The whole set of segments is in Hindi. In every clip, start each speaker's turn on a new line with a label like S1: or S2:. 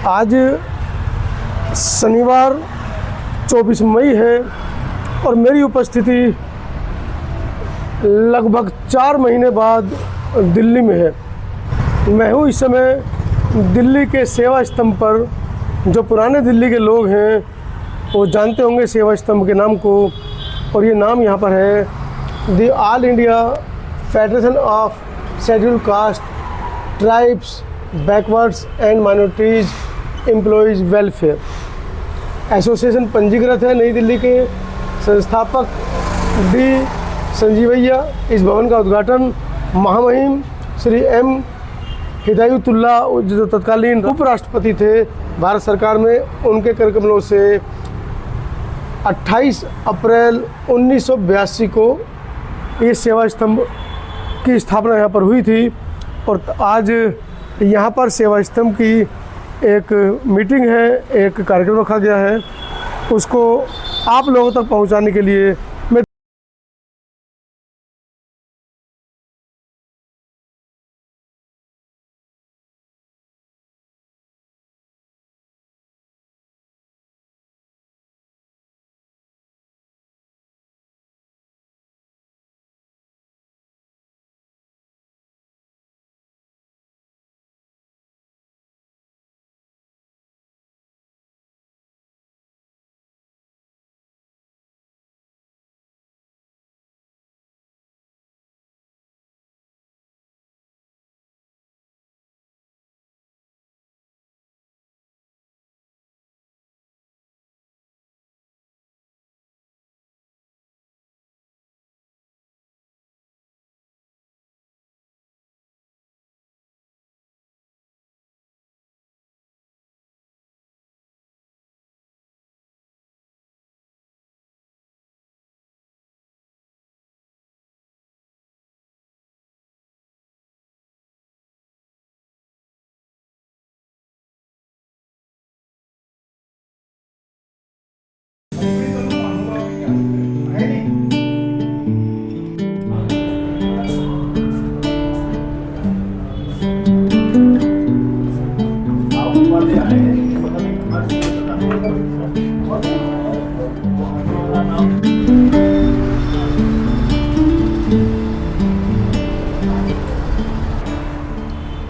S1: आज शनिवार 24 मई है और मेरी उपस्थिति लगभग 4 महीने बाद दिल्ली में है। मैं हूँ इस समय दिल्ली के सेवा स्तंभ पर। जो पुराने दिल्ली के लोग हैं वो जानते होंगे सेवा स्तंभ के नाम को, और ये नाम यहाँ पर है the all India federation of scheduled caste tribes backwards and minorities employees welfare association पंजीकृत है। नई दिल्ली के संस्थापक डी संजीवैया। इस भवन का उद्घाटन महामहिम श्री एम हिदायतुल्लाह, जो तत्कालीन उपराष्ट्रपति थे भारत सरकार में, उनके कर कमलों से 28 अप्रैल 1982 को ये सेवा स्तंभ की स्थापना यहाँ पर हुई थी। और आज यहाँ पर सेवा स्तंभ की एक मीटिंग है, एक कार्यक्रम रखा गया है, उसको आप लोगों तक पहुँचाने के लिए मैं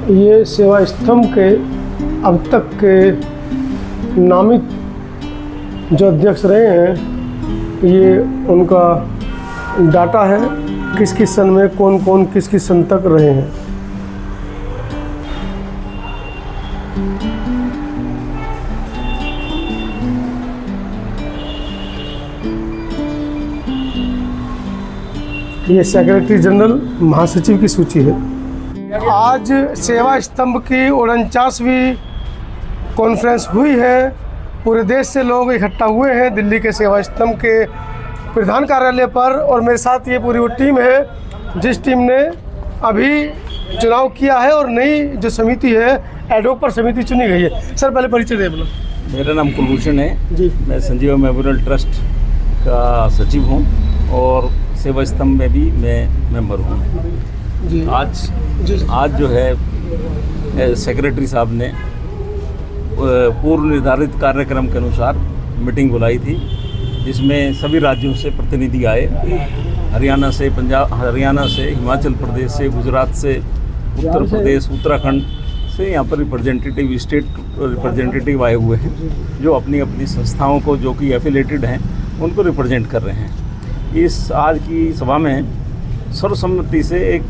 S1: ये सेवा स्तंभ के अब तक के नामित जो अध्यक्ष रहे हैं, ये उनका डाटा है किस किस सन में कौन कौन किस किस सन तक रहे हैं। ये सेक्रेटरी जनरल महासचिव की सूची है। आज सेवा स्तंभ की 49वीं कॉन्फ्रेंस हुई है। पूरे देश से लोग इकट्ठा हुए हैं दिल्ली के सेवा स्तंभ के प्रधान कार्यालय पर, और मेरे साथ ये पूरी वो टीम है जिस टीम ने अभी चुनाव किया है और नई जो समिति है एडहोक पर समिति चुनी गई है। सर पहले परिचय दे बोलो।
S2: मेरा नाम कुलभूषण है
S1: जी।
S2: मैं संजीव मेमोरियल ट्रस्ट का सचिव हूँ और सेवा स्तंभ में भी मैं मेंबर हूँ जी। आज जो है सेक्रेटरी साहब ने पूर्व निर्धारित कार्यक्रम के अनुसार मीटिंग बुलाई थी, जिसमें सभी राज्यों से प्रतिनिधि आए। हरियाणा से, पंजाब, हरियाणा से, हिमाचल प्रदेश से, गुजरात से, उत्तर प्रदेश, उत्तराखंड से यहाँ पर रिप्रेजेंटेटिव, स्टेट रिप्रेजेंटेटिव आए हुए हैं, जो अपनी अपनी संस्थाओं को, जो कि एफिलेटेड हैं, उनको रिप्रेजेंट कर रहे हैं। इस आज की सभा में सर्वसम्मति से एक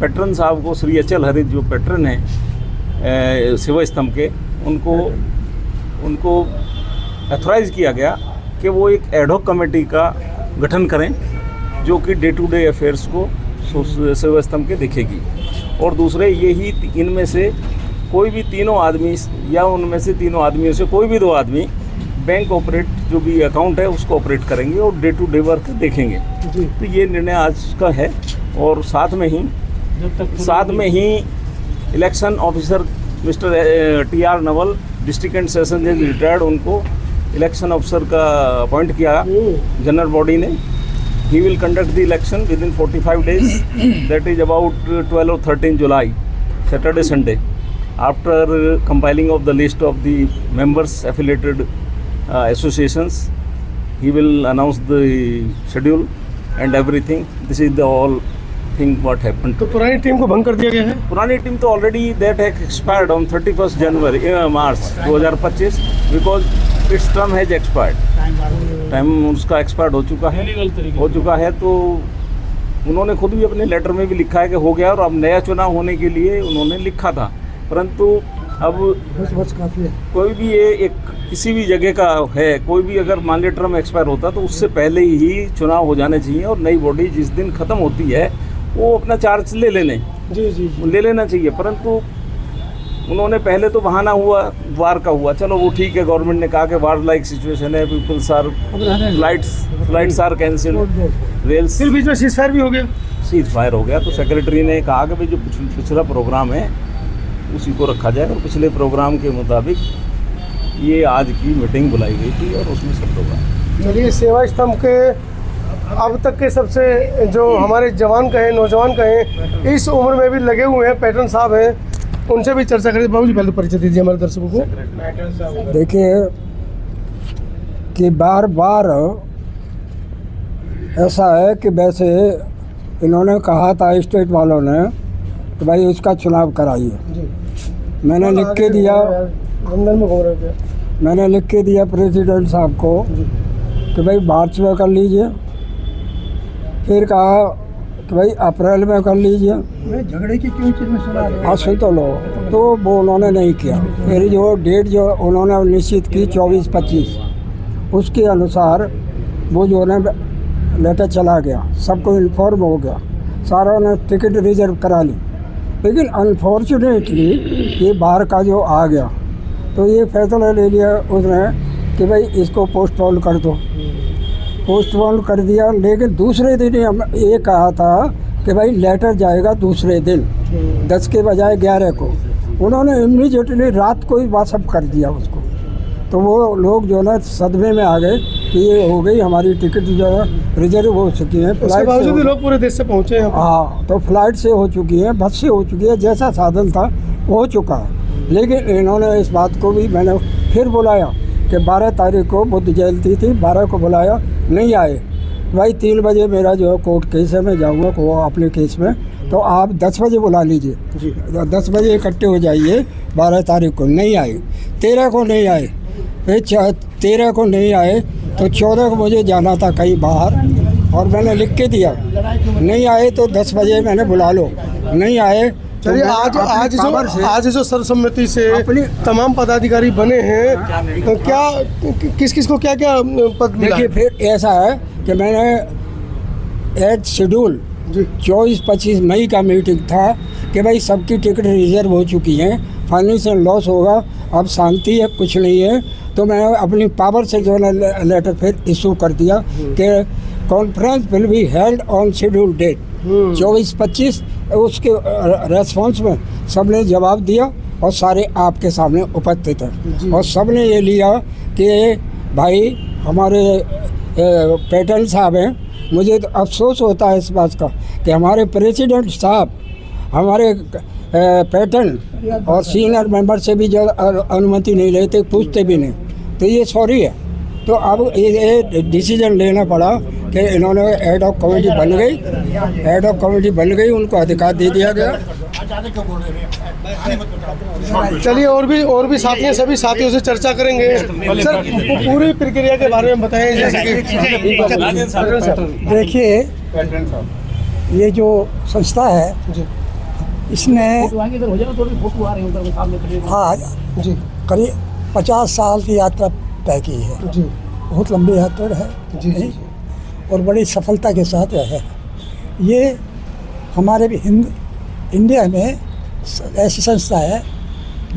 S2: पैट्रन साहब को, श्री अचल हरित जो पैट्रन हैं सेवा स्तंभ के, उनको अथोराइज किया गया कि वो एक एडहोक कमेटी का गठन करें, जो कि डे टू डे अफेयर्स को सेवा स्तंभ के देखेगी। और दूसरे यही इनमें से कोई भी तीनों आदमी या उनमें से तीनों आदमियों से कोई भी 2 आदमी बैंक ऑपरेट जो भी अकाउंट है उसको ऑपरेट करेंगे और डे टू डे वर्क देखेंगे। तो ये निर्णय आज का है। और साथ में ही election officer mister TR Naval, district and session जज रिटायर्ड, उनको इलेक्शन ऑफिसर का अपॉइंट किया जनरल बॉडी ने। He will conduct the election within 45 days, that is about 12 और 13 जुलाई, Saturday Sunday. after compiling of the list of the members affiliated associations, he will announce the schedule and everything. This is the all thing what happened.
S1: तो पुरानी टीम को भंग कर दिया गया है।
S2: पुरानी टीम तो already that has expired on 31st January March 2025 because it's term has expired. Time उसका एक्सपायर्ड हो चुका है। तो उन्होंने खुद भी अपने लेटर में भी लिखा है कि हो गया, और अब नया चुनाव होने के लिए उन्होंने लिखा था। परंतु अब
S1: बस काफ़ी है।
S2: कोई भी ये एक किसी भी जगह का है, कोई भी अगर मान लिया टर्म एक्सपायर होता तो उससे पहले ही चुनाव हो जाने चाहिए, और नई बॉडी जिस दिन ख़त्म होती है वो अपना चार्ज ले ले लेना चाहिए। परंतु उन्होंने पहले तो बहाना हुआ वार का हुआ, चलो वो ठीक है, गवर्नमेंट ने कहा कि वार लाइक सिचुएशन है, peoples are flights are cancel, rails,
S1: फिर बीच में सीज फायर भी हो गया।
S2: सीज फायर हो गया। तो सेक्रेटरी ने कहा कि भाई जो पिछला प्रोग्राम है उसी को रखा जाए, और पिछले प्रोग्राम के मुताबिक ये आज की मीटिंग बुलाई गई थी और उसमें सब लोग।
S1: चलिए, सेवा स्तंभ के अब तक के सबसे जो हमारे जवान कहें, नौजवान कहें, इस उम्र में भी लगे हुए हैं, पैटर्न साहब हैं, उनसे भी चर्चा करें। बाबू जी पहले परिचय दीजिए हमारे दर्शकों को।
S3: देखिए कि बार बार ऐसा है कि वैसे इन्होंने कहा था स्टेट वालों ने कि भाई इसका चुनाव कराइए। मैंने लिख के दिया,
S1: लंदन में घूम रहे थे,
S3: मैंने लिख के दिया प्रेसिडेंट साहब को कि भाई मार्च में कर लीजिए। फिर कहा कि भाई अप्रैल में कर लीजिए।
S1: झगड़े की क्यों चीज़ में सुना रहे हैं?
S3: हाँ सुन तो लो। तो वो उन्होंने नहीं किया। फिर जो डेट जो उन्होंने निश्चित की 24-25, उसके अनुसार वो जो है लेटर चला गया, सबको इन्फॉर्म हो गया, सारों ने टिकट रिजर्व करा ली। लेकिन अनफॉर्चुनेटली ये बाहर का जो आ गया, तो ये फैसला ले लिया उसने कि भाई इसको पोस्टपोन कर दो। पोस्टपोन कर दिया, लेकिन दूसरे दिन ही हम ये कहा था कि भाई लेटर जाएगा दूसरे दिन 10 के बजाय 11 को। उन्होंने इमीडिएटली रात को ही व्हाट्सअप कर दिया उसको। तो वो लोग जो है सदमे में आ गए कि ये हो गई, हमारी टिकट जो है रिजर्व हो चुकी है।
S1: उसके बावजूद भी लोग पूरे देश से पहुँचे हैं।
S3: हाँ, तो फ्लाइट से हो चुकी है, बस से हो चुकी है, जैसा साधन था हो चुका है। लेकिन इन्होंने इस बात को भी मैंने फिर बुलाया कि 12 तारीख को बुद्ध जयंती थी, 12 को बुलाया, नहीं आए। भाई 3 बजे मेरा जो है कोर्ट केस है, मैं जाऊँगा वो अपने केस में, तो आप 10 बजे बुला लीजिए। 10 बजे इकट्ठे हो जाइए। 12 तारीख को नहीं आए, 13 को नहीं आए, फिर 13 को नहीं आए, तो 14 को मुझे जाना था कहीं बाहर, और मैंने लिख के दिया। नहीं आए तो 10 बजे मैंने बुला लो, नहीं आए।
S1: चलिए, आज जो सर्वसम्मति से तमाम पदाधिकारी बने हैं, तो क्या किस किस को क्या क्या पद मिला?
S3: देखिए, फिर ऐसा है कि मैंने एट शेड्यूल 24-25 मई का मीटिंग था कि भाई सबकी टिकट रिजर्व हो चुकी हैं, फाइनेंशियल लॉस होगा, अब शांति है, कुछ नहीं है। तो मैंने अपनी पावर से जो है लेटर फिर इशू कर दिया कि conference will be held on schedule date 24-25। उसके रेस्पॉन्स में सबने जवाब दिया और सारे आपके सामने उपस्थित हैं, और सबने ये लिया कि भाई हमारे पैटर्न साहब हैं। मुझे तो अफसोस होता है इस बात का कि हमारे प्रेसिडेंट साहब हमारे पैटर्न और सीनियर मेंबर से भी जो अनुमति नहीं लेते, पूछते भी नहीं, तो ये सॉरी है। तो अब ये डिसीजन लेना पड़ा कि इन्होंने हेड ऑफ कमेटी बन गई, हेड ऑफ कमेटी बन गई, उनको अधिकार दे दिया गया।
S1: चलिए, और भी साथी हैं, सभी साथियों से चर्चा करेंगे। सर, पूरी प्रक्रिया के बारे में बताएं। जैसे कि
S3: देखिए, ये जो संस्था है इसने आज करीब 50 साल की यात्रा तय की है। बहुत लंबी यात्रा है और बड़ी सफलता के साथ है। ये हमारे भी इंडिया में ऐसी संस्था है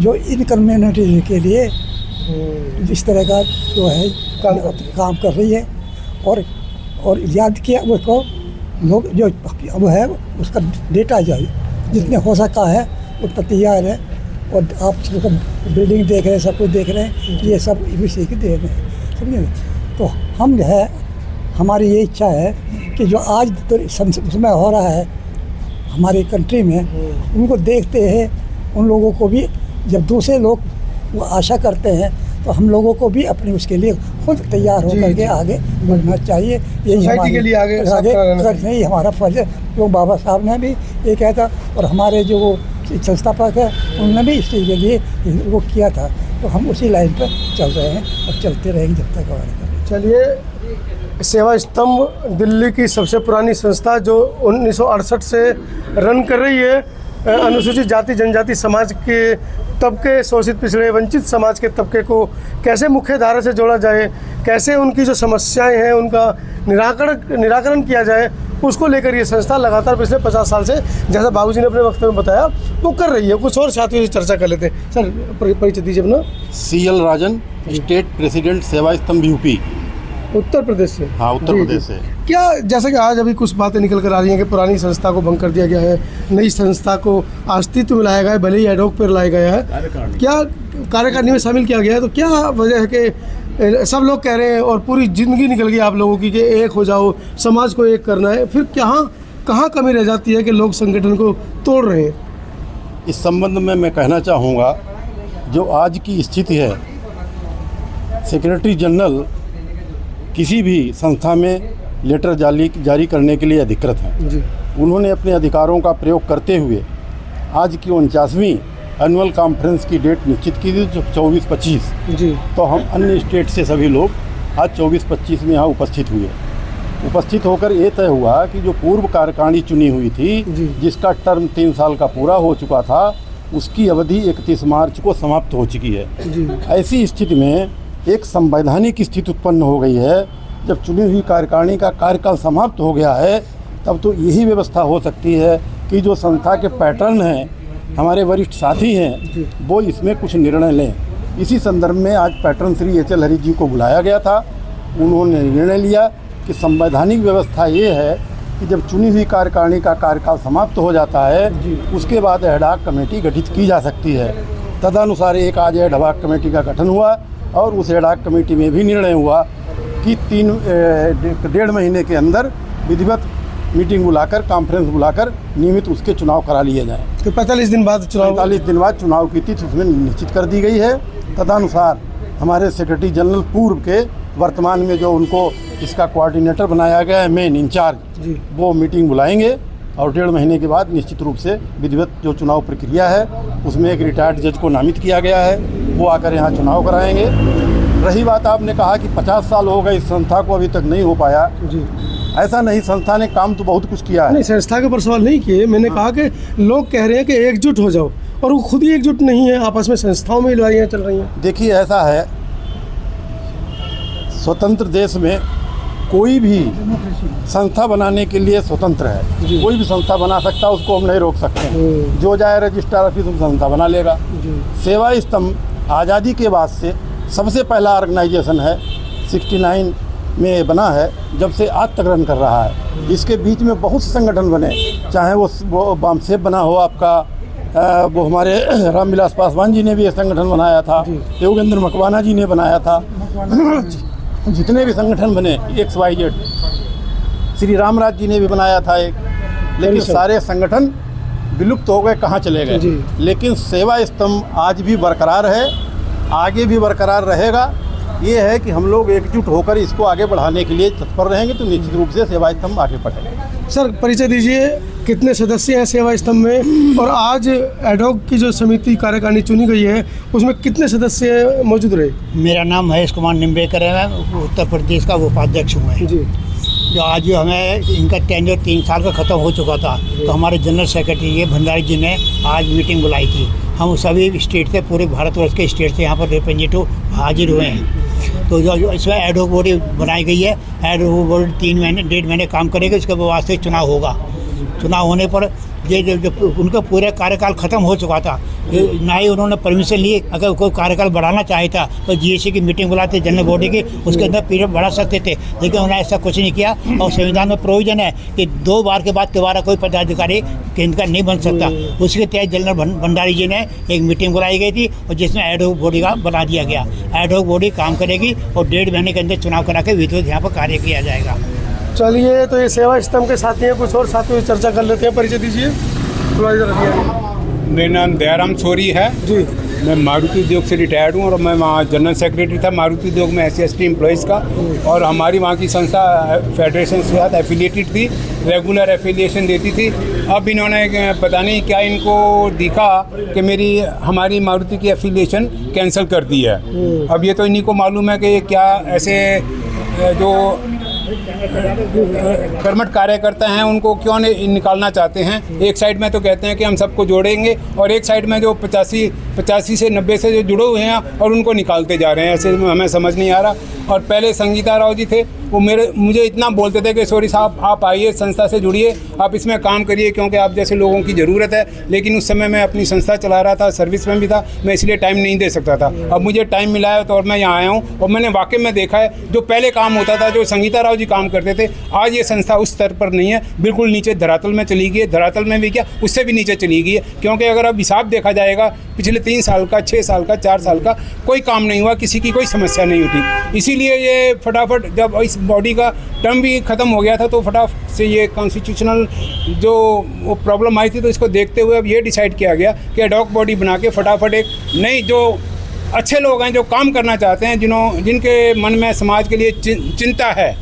S3: जो इन कम्युनिटी के लिए इस तरह का जो है काम कर रही है, और याद किया उसको लोग जो अब है उसका डेटा जो है जितने हो सकता है उतना तैयार है। और आप सब बिल्डिंग देख रहे हैं, सब कुछ देख रहे हैं, ये सब इसी के दे रहे हैं, समझे। तो हम जो है, हमारी ये इच्छा है कि जो आज तो समय हो रहा है हमारी कंट्री में, उनको देखते हैं, उन लोगों को भी
S4: जब दूसरे लोग वो आशा करते हैं तो हम लोगों को भी अपने उसके लिए खुद तैयार होकर के आगे बढ़ना चाहिए। ये
S1: सोसाइटी के लिए आगे
S4: करना ही हमारा फर्ज है, क्यों बाबा साहब ने भी ये कहा था और हमारे जो वो संस्थापक है उन्होंने भी इस चीज़ के लिए वो किया था। तो हम उसी लाइन पर चल रहे हैं और चलते रहेंगे जब तक हमारे।
S1: चलिए, सेवा स्तंभ दिल्ली की सबसे पुरानी संस्था जो 1968 से रन कर रही है, अनुसूचित जाति जनजाति समाज के तबके, शोषित पिछड़े वंचित समाज के तबके को कैसे मुख्य धारा से जोड़ा जाए, कैसे उनकी जो समस्याएं हैं उनका निराकरण किया जाए, उसको लेकर ये संस्था लगातार पिछले 50 साल से, जैसा बाबूजी ने अपने वक्तव्य में बताया, वो कर रही है। कुछ और साथियों से चर्चा कर लेते हैं। सर, परिचय दीजिए अपना।
S5: CL राजन, स्टेट प्रेसिडेंट सेवा स्तंभ यूपी,
S1: उत्तर प्रदेश से।
S5: हाँ, उत्तर प्रदेश से।
S1: क्या, जैसे कि आज अभी कुछ बातें निकल कर आ रही हैं कि पुरानी संस्था को भंग कर दिया गया है, नई संस्था को अस्तित्व में लाया गया है, भले ही एडहॉक पर लाया गया है, क्या कार्यकारिणी में शामिल किया गया है, तो क्या वजह है कि सब लोग कह रहे हैं और पूरी ज़िंदगी निकल गई आप लोगों की कि एक हो जाओ, समाज को एक करना है, फिर कहाँ कमी रह जाती है कि लोग संगठन को तोड़ रहे हैं?
S5: इस संबंध में मैं कहना चाहूँगा, जो आज की स्थिति है, सेक्रेटरी जनरल किसी भी संस्था में लेटर जारी करने के लिए अधिकृत हैं जी। उन्होंने अपने अधिकारों का प्रयोग करते हुए आज की 49वीं एनुअल कॉन्फ्रेंस की डेट निश्चित की थी, 24-25 जी। तो हम अन्य स्टेट से सभी लोग आज 24-25 में यहाँ उपस्थित हुए। उपस्थित होकर ये तय हुआ कि जो पूर्व कार्यकारिणी चुनी हुई थी, जिसका टर्म 3 साल का पूरा हो चुका था, उसकी अवधि 31 मार्च को समाप्त हो चुकी है जी। ऐसी स्थिति में एक संवैधानिक स्थिति उत्पन्न हो गई है। जब चुनी हुई कार्यकारिणी का कार्यकाल समाप्त हो गया है, तब तो यही व्यवस्था हो सकती है कि जो संस्था के पैटर्न हैं, हमारे वरिष्ठ साथी हैं, वो इसमें कुछ निर्णय लें। इसी संदर्भ में आज पैटर्न श्री HL हरी जी को बुलाया गया था। उन्होंने निर्णय लिया कि संवैधानिक व्यवस्था ये है कि जब चुनी हुई कार्यकारिणी का कार्यकाल समाप्त हो जाता है, उसके बाद एडहॉक कमेटी गठित की जा सकती है। तदनुसार एक आज एडहॉक कमेटी का गठन हुआ और उस एडहॉक कमेटी में भी निर्णय हुआ कि 1.5 महीने के अंदर विधिवत मीटिंग बुलाकर, कॉन्फ्रेंस बुलाकर नियमित उसके चुनाव करा लिए जाएँ।
S1: तो 45 दिन बाद
S5: चुनाव की तिथि उसमें निश्चित कर दी गई है। तदनुसार हमारे सेक्रेटरी जनरल पूर्व के वर्तमान में जो उनको इसका कोऑर्डिनेटर बनाया गया है, मेन इंचार्ज, वो मीटिंग बुलाएंगे और 1.5 महीने के बाद निश्चित रूप से विधिवत जो चुनाव प्रक्रिया है उसमें एक रिटायर्ड जज को नामित किया गया है, वो आकर यहाँ चुनाव कराएंगे। रही बात, आपने कहा कि 50 साल हो गए इस संस्था को, अभी तक नहीं हो पाया जी। ऐसा नहीं, संस्था ने काम तो बहुत कुछ किया है।
S1: नहीं, संस्था के ऊपर सवाल नहीं किए, मैंने कहा कि लोग कह रहे हैं कि एकजुट हो जाओ, और वो खुद ही एकजुट नहीं है, आपस में संस्थाओं में लड़ाइयाँ चल रही हैं।
S5: देखिए, ऐसा है, स्वतंत्र देश में कोई भी संस्था बनाने के लिए स्वतंत्र है, कोई भी संस्था बना सकता है, उसको हम नहीं रोक सकते। जो जाए रजिस्ट्रार ऑफिस में संस्था बना लेगा। सेवा स्तंभ आज़ादी के बाद से सबसे पहला ऑर्गेनाइजेशन है, 69 में बना है, जब से आज तक रन कर रहा है। इसके बीच में बहुत से संगठन बने, चाहे वो बामसेब बना हो आपका, वो हमारे रामविलास पासवान जी ने भी ये संगठन बनाया था, योगेंद्र मकवाना जी ने बनाया था, जितने भी संगठन बने, XYZ, श्री रामराज जी ने भी बनाया था एक, लेकिन सारे संगठन विलुप्त हो गए, कहाँ चले गए। लेकिन सेवा स्तंभ आज भी बरकरार है, आगे भी बरकरार रहेगा। ये है कि हम लोग एकजुट होकर इसको आगे बढ़ाने के लिए तत्पर रहेंगे, तो निश्चित रूप से सेवा स्तंभ आगे बढ़ेगा।
S1: सर, परिचय दीजिए, कितने सदस्य हैं सेवा स्तंभ में, और आज एडहॉक की जो समिति कार्यकारिणी चुनी गई है उसमें कितने सदस्य मौजूद रहे?
S6: मेरा नाम महेश कुमार निम्बेकर है, मैं उत्तर प्रदेश का उपाध्यक्ष हूँ जी। जो आज हमें इनका टेन्योर 3 साल का ख़त्म हो चुका था, तो हमारे जनरल सेक्रेटरी ये भंडारी जी ने आज मीटिंग बुलाई थी। हम सभी स्टेट से, पूरे भारतवर्ष के स्टेट से यहाँ पर रिप्रेजेंटेटिव हाजिर हुए हैं। तो जो इसमें एडहॉक बॉडी बनाई गई है, एडहॉक बॉडी 1.5 महीने काम करेगी, उसके बाद वास्ते चुनाव होगा। चुनाव होने पर ये जब उनका पूरा कार्यकाल ख़त्म हो चुका था, ना ही उन्होंने परमिशन ली, अगर कोई कार्यकाल बढ़ाना चाहे था तो GSC की मीटिंग बुलाते जनरल बॉडी की, उसके अंदर पीरियड बढ़ा सकते थे, लेकिन उन्होंने ऐसा कुछ नहीं किया। और संविधान में प्रोविजन है कि 2 बार के बाद दोबारा कोई पदाधिकारी केंद्र का नहीं बन सकता। उसके तहत जनरल भंडारी जी ने एक मीटिंग बुलाई गई थी और जिसमें एडहॉक बॉडी का बना दिया गया। एडहॉक बॉडी काम करेगी और 1.5 महीने के अंदर चुनाव करा के विधिवत यहाँ पर कार्य किया जाएगा।
S1: चलिए, तो ये सेवा स्तंभ के साथी हैं, कुछ और साथियों से चर्चा कर लेते हैं। परिचय दीजिए।
S7: मेरा नाम दयाराम सोरी है
S1: जी।
S7: मैं मारुति उद्योग से रिटायर्ड हूँ और मैं वहाँ जनरल सेक्रेटरी था मारुति उद्योग में SC/ST एम्प्लॉयज़ का। और हमारी वहाँ की संस्था फेडरेशन से साथ एफिलिएटेड थी, रेगुलर एफिलिएशन देती थी। अब इन्होंने पता नहीं क्या इनको दिखा कि हमारी मारुति की एफिलिएशन कैंसिल कर दी है। अब ये तो इन्हीं को मालूम है कि ये क्या ऐसे जो कर्मठ कार्यकर्ता हैं उनको क्यों निकालना चाहते हैं। एक साइड में तो कहते हैं कि हम सबको जोड़ेंगे और एक साइड में जो 85 से 90 से जो जुड़े हुए हैं और उनको निकालते जा रहे हैं, ऐसे हमें समझ नहीं आ रहा। और पहले संगीता राव जी थे, वो मुझे इतना बोलते थे कि सॉरी साहब आप आइए, संस्था से जुड़िए, आप इसमें काम करिए क्योंकि आप जैसे लोगों की ज़रूरत है। लेकिन उस समय मैं अपनी संस्था चला रहा था, सर्विस में भी था, मैं इसलिए टाइम नहीं दे सकता था। अब मुझे टाइम मिला है तो और मैं यहाँ आया हूँ और मैंने वाकई में देखा है जो पहले काम होता था, जो संगीता राव जी काम करते थे, आज ये संस्था उस स्तर पर नहीं है, बिल्कुल नीचे धरातल में चली गई है। धरातल में भी क्या, उससे भी नीचे चली गई है। क्योंकि अगर अब हिसाब देखा जाएगा पिछले 3 साल का, 6 साल का, 4 साल का कोई काम नहीं हुआ, किसी की कोई समस्या नहीं उठी। इसीलिए ये फटाफट जब इस बॉडी का टर्म भी ख़त्म हो गया था तो फटाफट से ये कॉन्स्टिट्यूशनल जो वो प्रॉब्लम आई थी तो इसको देखते हुए अब ये डिसाइड किया गया कि एडॉक बॉडी बना के फटाफट एक नई, जो अच्छे लोग हैं, जो काम करना चाहते हैं, जिनके मन में समाज के लिए चिंता है,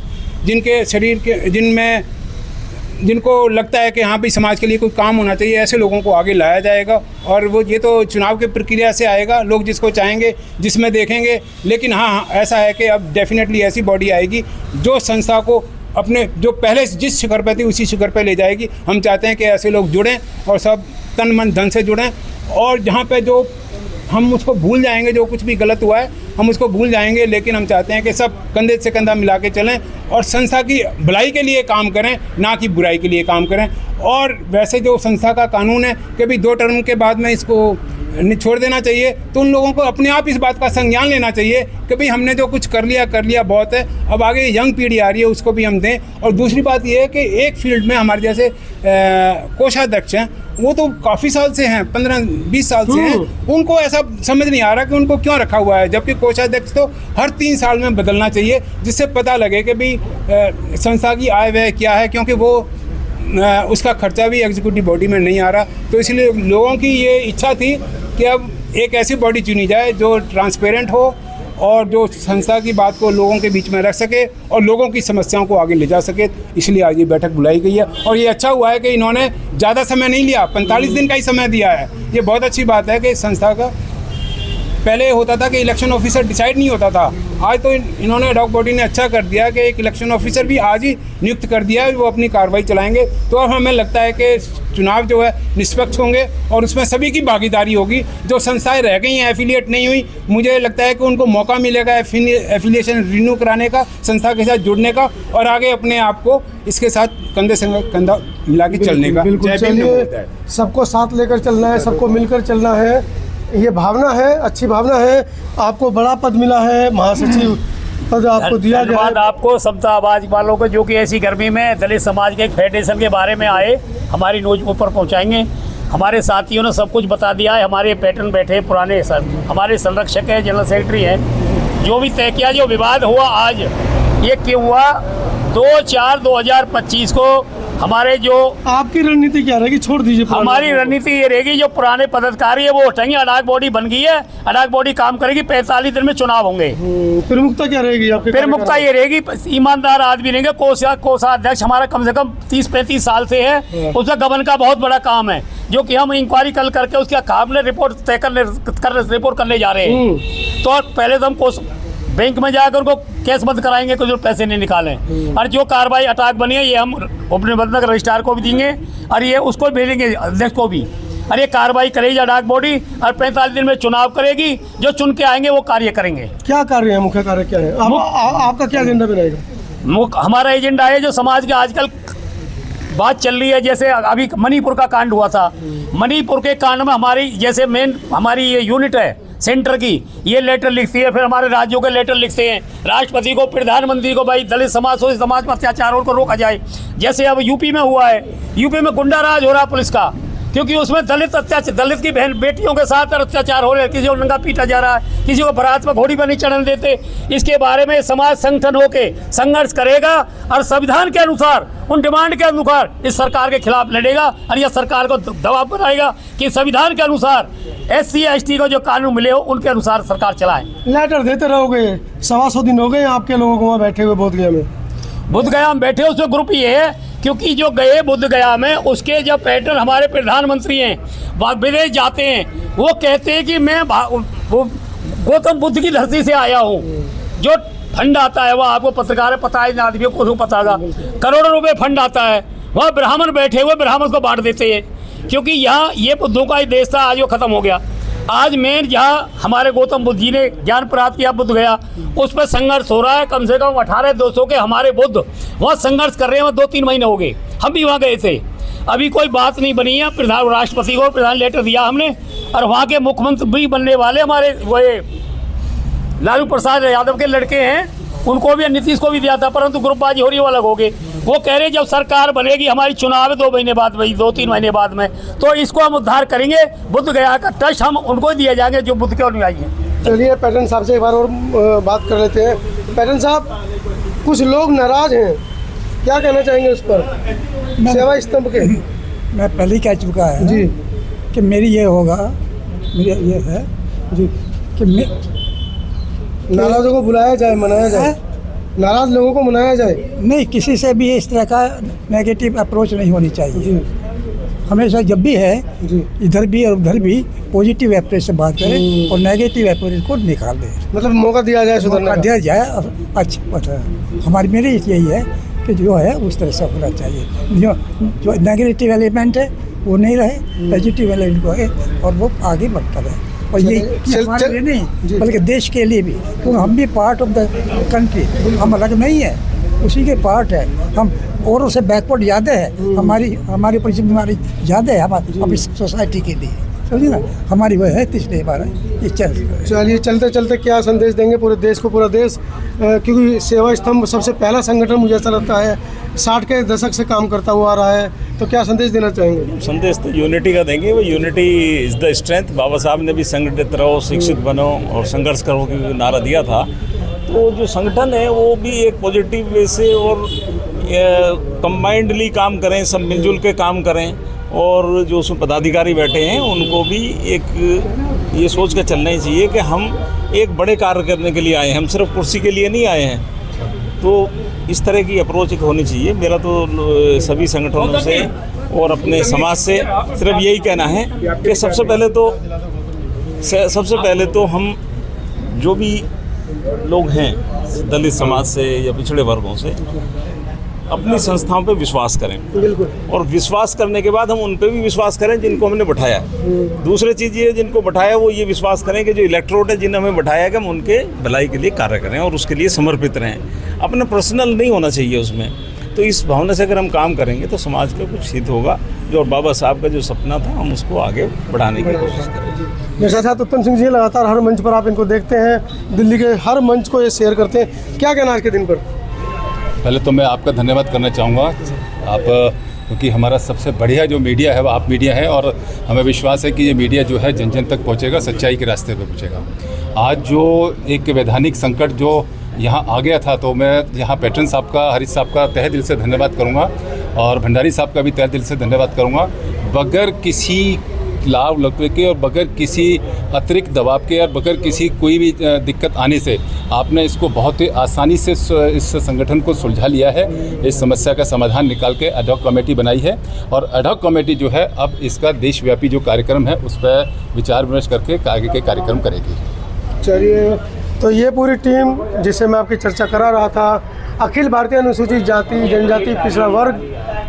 S7: जिनके शरीर के जिनको लगता है कि हाँ भाई समाज के लिए कोई काम होना चाहिए, ऐसे लोगों को आगे लाया जाएगा। और वो ये तो चुनाव की प्रक्रिया से आएगा, लोग जिसको चाहेंगे जिसमें देखेंगे। लेकिन हाँ ऐसा है कि अब डेफिनेटली ऐसी बॉडी आएगी जो संस्था को अपने जो पहले जिस शिखर पर थी उसी शिखर पर ले जाएगी। हम चाहते हैं कि ऐसे लोग जुड़ें और सब तन मन धन से जुड़ें, और जहाँ पे जो हम उसको भूल जाएंगे, जो कुछ भी गलत हुआ है हम उसको भूल जाएंगे। लेकिन हम चाहते हैं कि सब कंधे से कंधा मिला के चलें और संस्था की भलाई के लिए काम करें, ना कि बुराई के लिए काम करें। और वैसे जो संस्था का कानून है कि भाई 2 टर्म के बाद में इसको छोड़ देना चाहिए, तो उन लोगों को अपने आप इस बात का संज्ञान लेना चाहिए कि भाई हमने जो कुछ कर लिया बहुत है, अब आगे यंग पीढ़ी आ रही है उसको भी हम दें। और दूसरी बात ये है कि एक फील्ड में हमारे जैसे कोषाध्यक्ष हैं, वो तो काफ़ी साल से हैं, 15-20 साल से हैं, उनको ऐसा समझ नहीं आ रहा कि उनको क्यों रखा हुआ है, जबकि कोषाध्यक्ष तो हर 3 साल में बदलना चाहिए, जिससे पता लगे कि भाई संस्था की आय व्यय क्या है, क्योंकि वो उसका खर्चा भी एग्जीक्यूटिव बॉडी में नहीं आ रहा। तो इसलिए लोगों की ये इच्छा थी कि अब एक ऐसी बॉडी चुनी जाए जो ट्रांसपेरेंट हो और जो संस्था की बात को लोगों के बीच में रख सके और लोगों की समस्याओं को आगे ले जा सके। इसलिए आज ये बैठक बुलाई गई है और ये अच्छा हुआ है कि इन्होंने ज़्यादा समय नहीं लिया, 45 दिन का ही समय दिया है। ये बहुत अच्छी बात है कि संस्था का पहले होता था कि इलेक्शन ऑफिसर डिसाइड नहीं होता था, आज तो इन्होंने एडॉक बॉडी ने अच्छा कर दिया कि एक इलेक्शन ऑफिसर भी आज ही नियुक्त कर दिया है, वो अपनी कार्रवाई चलाएंगे। तो अब हमें लगता है कि चुनाव जो है निष्पक्ष होंगे और उसमें सभी की भागीदारी होगी। जो संस्थाएं रह गई हैं, एफिलिएट नहीं हुई, मुझे लगता है कि उनको मौका मिलेगा एफिलिएशन रिन्यू कराने का, संस्था के साथ जुड़ने का और आगे अपने आप को इसके साथ कंधे से कंधा मिला के चलने का।
S1: बिल्कुल, चलिए सबको साथ लेकर चलना है, सबको मिलकर चलना है, ये भावना है, अच्छी भावना है। आपको बड़ा पद मिला है, महासचिव पद आपको दिया गया है।
S8: धन्यवाद आपको समता आवाज वालों को, जो कि ऐसी गर्मी में दलित समाज के एक फेडरेशन के बारे में आए, हमारी न्यूज ऊपर पहुंचाएंगे। हमारे साथियों ने सब कुछ बता दिया है। हमारे पैटर्न बैठे पुराने हमारे संरक्षक हैं, जनरल सेक्रेटरी हैं। जो भी तय किया, जो विवाद हुआ आज ये क्यों हुआ, 2/4/2025 को हमारे जो
S1: आपकी रणनीति क्या रहेगी, छोड़ दीजिए।
S8: हमारी रणनीति ये रहेगी, जो पुराने पदाधिकारी है वो हटेंगे, अडाक बॉडी बन गई है, अडाक बॉडी काम करेगी, 45 दिन में चुनाव होंगे।
S1: प्रमुखता क्या रहेगी आपकी?
S8: प्रमुखता ये रहेगी, ईमानदार आदमी रहेंगे। कोषाध्यक्ष हमारा कम से कम 30-35 साल से है, उसका गबन का बहुत बड़ा काम है, जो कि हम इंक्वायरी कल करके उसका काबिल रिपोर्ट तय रिपोर्ट करने जा रहे हैं। तो पहले तो हम बैंक में जाकर उनको केस बंद कराएंगे, कुछ पैसे नहीं निकालें। और जो कार्रवाई अटैक बनी है ये हम अपने बदनगर रजिस्ट्रार को भी देंगे और ये उसको भेजेंगे अध्यक्ष को भी। और ये कार्रवाई करेगी अडाक बॉडी और 45 दिन में चुनाव करेगी, जो चुन के आएंगे वो कार्य करेंगे।
S1: क्या कार्य है, मुख्य कार्य क्या है? आपका क्या एजेंडा रहेगा?
S8: हमारा एजेंडा है, जो समाज के आजकल बात चल रही है, जैसे अभी मणिपुर का कांड हुआ था, मणिपुर के कांड में हमारी जैसे मेन हमारी ये यूनिट है सेंटर की, ये लेटर लिखती है, फिर हमारे राज्यों के लेटर लिखते हैं राष्ट्रपति को, प्रधानमंत्री को, भाई दलित समाज को, समाज पर अत्याचारों को रोका जाए। जैसे अब यूपी में हुआ है, यूपी में गुंडा राज हो रहा है पुलिस का, क्योंकि उसमें दलित की बहन बेटियों के साथ अत्याचार हो रहे हैं, किसी को नंगा पीटा जा रहा है, किसी को बारात में घोड़ी पर नहीं चढ़ने देते। इसके बारे में समाज संगठन होके संघर्ष करेगा और संविधान के अनुसार, उन डिमांड के अनुसार इस सरकार के खिलाफ लड़ेगा और यह सरकार को दबाव बनाएगा कि संविधान के अनुसार SC ST को जो कानून मिले हो उनके अनुसार सरकार चलाए।
S1: लेटर देते रहोगे? 125 दिन हो गए आपके लोगों को वहाँ बैठे हुए बोधगया में।
S8: बोधगया में बैठे उसमें ग्रुप ये है क्योंकि जो गए बोधगया में उसके जो पैटर्न हमारे प्रधानमंत्री हैं विदेश जाते हैं, वो कहते हैं कि मैं गौतम बुद्ध की धरती से आया हूँ। जो फंड आता है वह आपको पत्रकार पता है, आदमियों को पता होगा, करोड़ों रुपए फंड आता है, वह ब्राह्मण बैठे हुए ब्राह्मण को बांट देते हैं। क्योंकि यहाँ ये बुद्धों का ही देश था, आज वो खत्म हो गया। आज मेन जहाँ हमारे गौतम बुद्ध जी ने ज्ञान प्राप्त किया बुद्ध गया, उस पर संघर्ष हो रहा है। कम से कम 18-200 के हमारे बुद्ध वहाँ संघर्ष कर रहे हैं। 2-3 महीने हो गए, हम भी वहाँ गए थे, अभी कोई बात नहीं बनी है। प्रधान राष्ट्रपति को प्रधान लेटर दिया हमने, और वहाँ के मुख्यमंत्री बनने वाले हमारे वो लालू प्रसाद यादव के लड़के हैं, उनको भी, नीतीश को भी दिया था, परंतु ग्रुपबाजी हो रही है, वो अलग हो गए। वो कह रहे जब सरकार बनेगी, हमारी चुनाव है 2 महीने बाद, वही 2-3 महीने बाद में, तो इसको हम उद्धार करेंगे। बुद्ध गया का ट्रस्ट हम उनको दिए जाएंगे जो बुद्ध के अनुयायी हैं।
S1: चलिए पैटर्न साहब से एक बार और बात कर लेते हैं। पैटर्न साहब, कुछ लोग नाराज हैं, क्या कहना चाहेंगे उस पर? सेवा स्तंभ के
S4: मैं पहले ही कह चुका है
S1: जी
S4: कि मेरी ये होगा, मेरी ये है
S1: जी
S4: कि
S1: नाराजों को बुलाया जाए, मनाया जाए, नाराज लोगों को मनाया जाए।
S4: नहीं, किसी से भी इस तरह का नेगेटिव अप्रोच नहीं होनी चाहिए। हमेशा जब भी है इधर भी और उधर भी पॉजिटिव अप्रोच से बात करें और नेगेटिव अप्रोच को निकाल दें।
S1: मतलब मौका दिया जाए, सुधरने का
S4: दिया जाए। और अच्छा, हमारी मेरी यही है कि जो है उस तरह से होना चाहिए। जो नेगेटिव एलिमेंट है वो नहीं रहे, पॉजिटिव एलिमेंट को है और वो आगे बढ़ता रहे। और ये हमारे लिए नहीं बल्कि देश के लिए भी, क्योंकि हम भी पार्ट ऑफ द कंट्री, हम अलग नहीं है, उसी के पार्ट है। हम औरों से बैकवर्ड ज़्यादा है, हमारी जिम्मेदारी ज़्यादा है अपनी सोसाइटी के लिए, समझिए ना, हमारी वह है। इसलिए बार ये
S1: चलिए चलते चलते क्या संदेश देंगे पूरे देश को? पूरा देश, क्योंकि सेवा स्तंभ सबसे पहला संगठन मुझे ऐसा लगता है 60 के दशक से काम करता हुआ आ रहा है, तो क्या संदेश देना चाहेंगे?
S2: संदेश तो यूनिटी का देंगे। वो यूनिटी इज़ द स्ट्रेंथ। बाबा साहब ने भी संगठित रहो, शिक्षित बनो और संघर्ष करो की नारा दिया था। तो जो संगठन है वो भी एक पॉजिटिव वे से और कंबाइंडली काम करें, सब मिलजुल के काम करें। और जो उसमें पदाधिकारी बैठे हैं उनको भी एक ये सोच कर चलना ही चाहिए कि हम एक बड़े कार्य करने के लिए आए हैं, हम सिर्फ कुर्सी के लिए नहीं आए हैं। तो इस तरह की अप्रोच होनी चाहिए। मेरा तो सभी संगठनों से और अपने समाज से सिर्फ यही कहना है कि सबसे पहले तो हम जो भी लोग हैं दलित समाज से या पिछड़े वर्गों से, अपनी संस्थाओं पे विश्वास करें।
S1: बिल्कुल।
S2: और विश्वास करने के बाद हम उन पे भी विश्वास करें जिनको हमने बैठाया है। दूसरी चीज़ ये, जिनको बैठाया वो ये विश्वास करें कि जो इलेक्ट्रोड है जिन्हें हमें बैठाया कि हम उनके भलाई के लिए कार्य करें और उसके लिए समर्पित रहें। अपना पर्सनल नहीं होना चाहिए उसमें। तो इस भावना से अगर हम काम करेंगे तो समाज का कुछ हित होगा। जो बाबा साहब का जो सपना था हम उसको आगे बढ़ाने की कोशिश करें।
S1: मेरे साथ उत्तम सिंह जी, लगातार हर मंच पर आप इनको देखते हैं, दिल्ली के हर मंच को ये शेयर करते हैं, क्या कहना आज के दिन पर?
S9: पहले तो मैं आपका धन्यवाद करना चाहूँगा, आप क्योंकि हमारा सबसे बढ़िया जो मीडिया है वो आप मीडिया है और हमें विश्वास है कि ये मीडिया जो है जन जन तक पहुँचेगा, सच्चाई के रास्ते पे पहुँचेगा। आज जो एक वैधानिक संकट जो यहाँ आ गया था, तो मैं यहाँ पैटर्न साहब का, हरीश साहब का तहे दिल से धन्यवाद करूँगा और भंडारी साहब का भी तहे दिल से धन्यवाद करूँगा। बगैर किसी लाभ लपे के और बगैर किसी अतिरिक्त दबाव के और बगैर किसी कोई भी दिक्कत आने से आपने इसको बहुत ही आसानी से इस संगठन को सुलझा लिया है। इस समस्या का समाधान निकाल के एडहॉक कमेटी बनाई है और एडहॉक कमेटी जो है अब इसका देशव्यापी जो कार्यक्रम है उस पर विचार विमर्श करके आगे के कार्यक्रम करेगी।
S1: चलिए, तो ये पूरी टीम जिससे मैं आपकी चर्चा करा रहा था, अखिल भारतीय अनुसूचित जाति जनजाति पिछड़ा वर्ग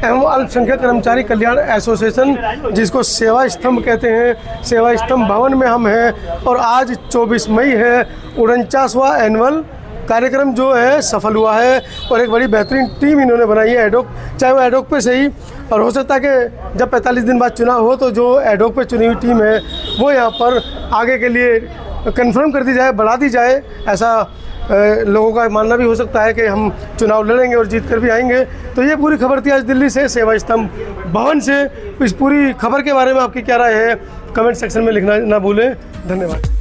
S1: एवं अल्पसंख्यक कर्मचारी कल्याण एसोसिएशन, जिसको सेवा स्तंभ कहते हैं, सेवा स्तंभ भवन में हम हैं और आज 24 मई है, 49वां एनुअल कार्यक्रम जो है सफल हुआ है और एक बड़ी बेहतरीन टीम इन्होंने बनाई है एडहॉक, चाहे वो एडहॉक पे सही, और हो सकता है कि जब 45 दिन बाद चुनाव हो तो जो एडहॉक पे चुनी हुई टीम है वो यहाँ पर आगे के लिए कंफर्म कर दी जाए, बढ़ा दी जाए। ऐसा लोगों का मानना भी हो सकता है कि हम चुनाव लड़ेंगे और जीत कर भी आएंगे। तो ये पूरी खबर थी आज दिल्ली से, सेवा स्तंभ भवन से। इस पूरी खबर के बारे में आपकी क्या राय है, कमेंट सेक्शन में लिखना ना भूलें। धन्यवाद।